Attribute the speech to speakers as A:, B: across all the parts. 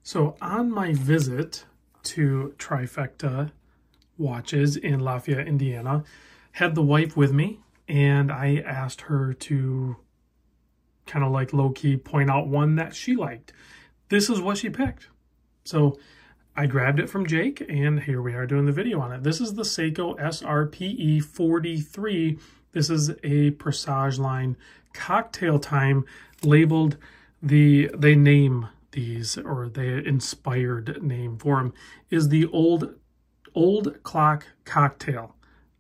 A: So on my visit to Trifecta Watches in Lafayette, Indiana, had the wife with me, and I asked her to kind of like low-key point out one that she liked. This is what she picked. So I grabbed it from Jake, and here we are doing the video on it. This is the Seiko SRPE43. This is a Presage line cocktail time labeled they name these, or the inspired name for them is the old clock cocktail.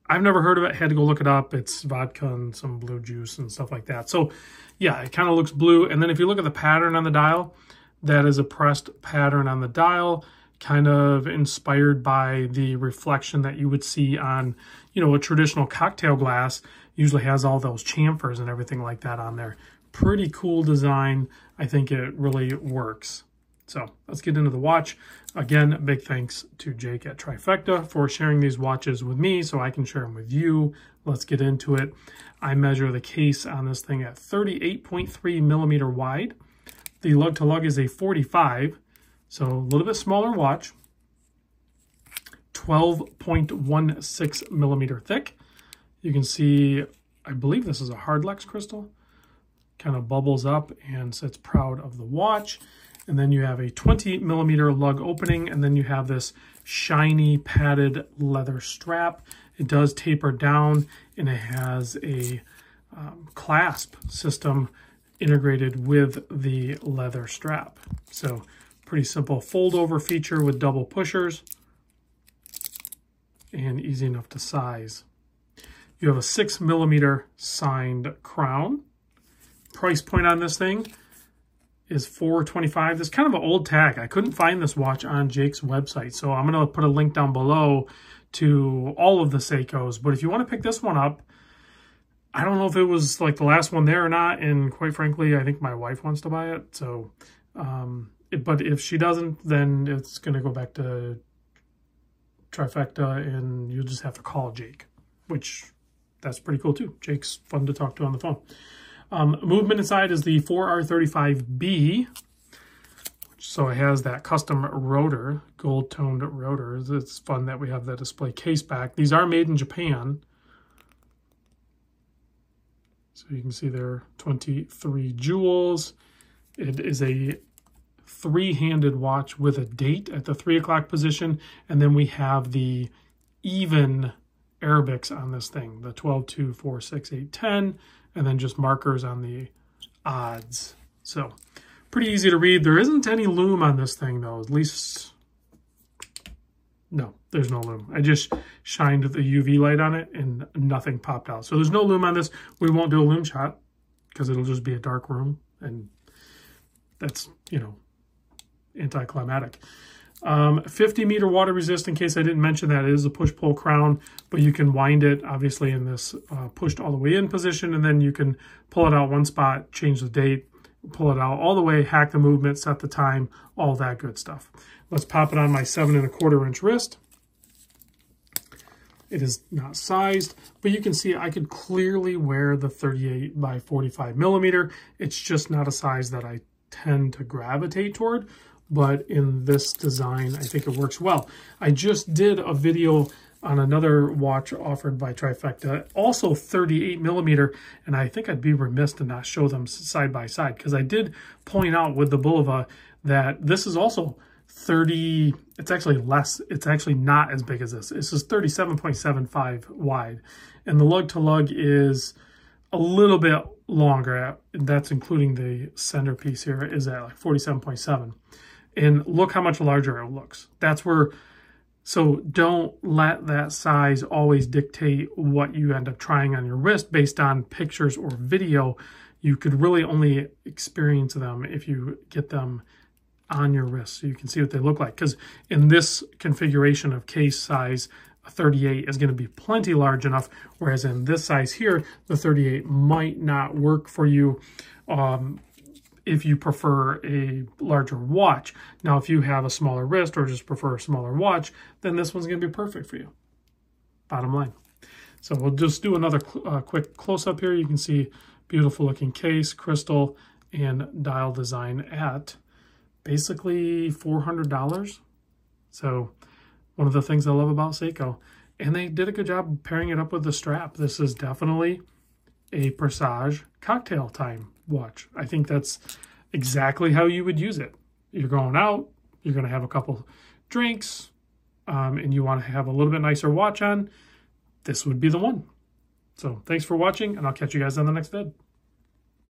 A: I've never heard of it, had to go look it up. It's vodka and some blue juice and stuff like that. So yeah, it kind of looks blue. And then if you look at the pattern on the dial, that is a pressed pattern on the dial, kind of inspired by the reflection that you would see on, you know, a traditional cocktail glass. Usually has all those chamfers and everything like that on there. Pretty cool design. I think it really works. So let's get into the watch. Again, big thanks to Jake at Trifecta for sharing these watches with me so I can share them with you. Let's get into it. I measure the case on this thing at 38.3 millimeter wide. The lug to lug is a 45, so a little bit smaller watch. 12.16 millimeter thick. You can see, I believe this is a Hardlex crystal. Kind of bubbles up and sits proud of the watch. And then you have a 20 millimeter lug opening, and then you have this shiny padded leather strap. It does taper down, and it has a clasp system integrated with the leather strap. So pretty simple fold over feature with double pushers and easy enough to size. You have a 6 millimeter signed crown. Price point on this thing is $425. This is kind of an old tag. I couldn't find this watch on Jake's website, so I'm going to put a link down below to all of the Seikos. But if you want to pick this one up, I don't know if it was like the last one there or not, and quite frankly, I think my wife wants to buy it. So, but if she doesn't, then it's going to go back to Trifecta, and you'll just have to call Jake, which that's pretty cool too. Jake's fun to talk to on the phone. Movement inside is the 4R35B, so it has that custom rotor, gold-toned rotor. It's fun that we have that display case back. These are made in Japan. So you can see there 23 jewels. It is a three-handed watch with a date at the 3 o'clock position, and then we have the even Arabics on this thing, the 12, 2, 4, 6, 8, 10, and then just markers on the odds. So pretty easy to read. There isn't any lume on this thing though, at least, no, there's no lume. I just shined the UV light on it and nothing popped out. So there's no lume on this. We won't do a lume shot because it'll just be a dark room, and that's, you know, anticlimactic. 50 meter water resist, in case I didn't mention that. It is a push-pull crown, but you can wind it obviously in this pushed all the way in position, and then you can pull it out one spot, change the date, pull it out all the way, hack the movement, set the time, all that good stuff. Let's pop it on my 7 1/4 inch wrist. It is not sized, but you can see I could clearly wear the 38 by 45 millimeter. It's just not a size that I tend to gravitate toward. But in this design, I think it works well. I just did a video on another watch offered by Trifecta, also 38 millimeter, and I think I'd be remiss to not show them side by side, because I did point out with the Bulova that this is also 30, it's actually less, it's actually not as big as this. This is 37.75 wide, and the lug to lug is a little bit longer. That's including the centerpiece here, is at like 47.7. And look how much larger it looks. That's where, so don't let that size always dictate what you end up trying on your wrist based on pictures or video. You could really only experience them if you get them on your wrist so you can see what they look like. Because in this configuration of case size, a 38 is going to be plenty large enough, whereas in this size here, the 38 might not work for you. If you prefer a larger watch. Now, if you have a smaller wrist or just prefer a smaller watch, then this one's going to be perfect for you. Bottom line. So we'll just do another quick close-up here. You can see beautiful looking case, crystal, and dial design at basically $400. So one of the things I love about Seiko. And they did a good job pairing it up with the strap. This is definitely a Presage cocktail time watch. I think that's exactly how you would use it. You're going out, you're going to have a couple drinks, and you want to have a little bit nicer watch on. This would be the one. So thanks for watching, and I'll catch you guys on the next vid.